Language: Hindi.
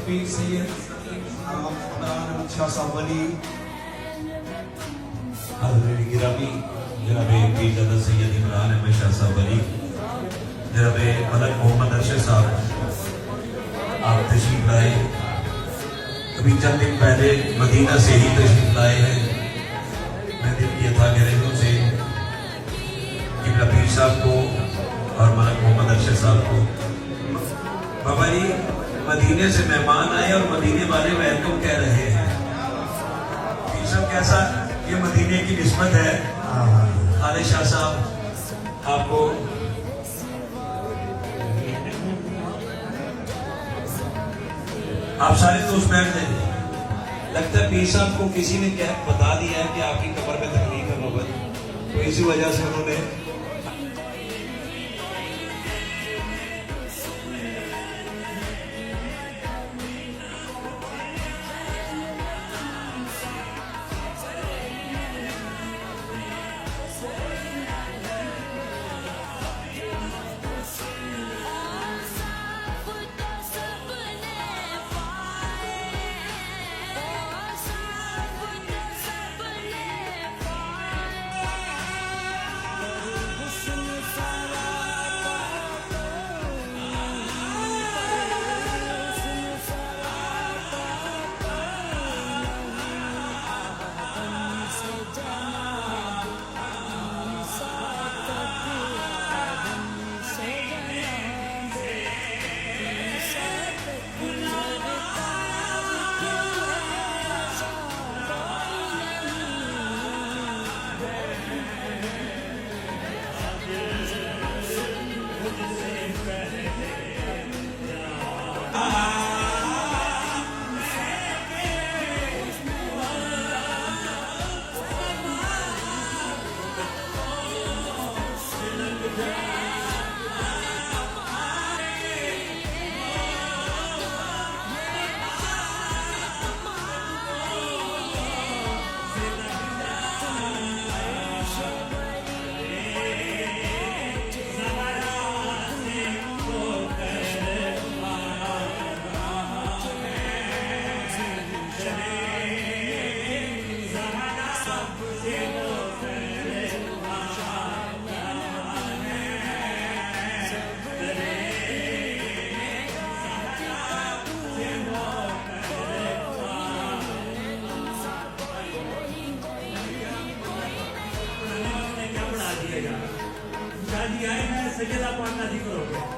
रफीक सैयद इमरान शाह साहब वली, हज़रत गिरामी जनाब पीरजादा सैयद इमरान अहमद शाह साहब वली, जनाब मलक मोहम्मद अरशद साहब आप तशरीफ लाए। अभी चंद दिन पहले मदीना से ही तशरीफ लाए हैं। मैं दिल किया था गहरेजों से किबला पीर साहब को और मलक मोहम्मद अरशद साहब को, बाबा जी मदीने से मेहमान आए और मदीने वाले वेलकम कह रहे हैं। पीर साहब कैसा ये मदीने की निस्बत है। खालिद शाह साहब आपको आप सारे दोस्त बैठ जाए। लगता है पीर साहब को किसी ने क्या बता दिया है कि आपकी कब्र में तकलीफ है बाबा जी, तो इसी वजह से उन्होंने शादी आए हैं सैयदा पाना जिक्र हो गया।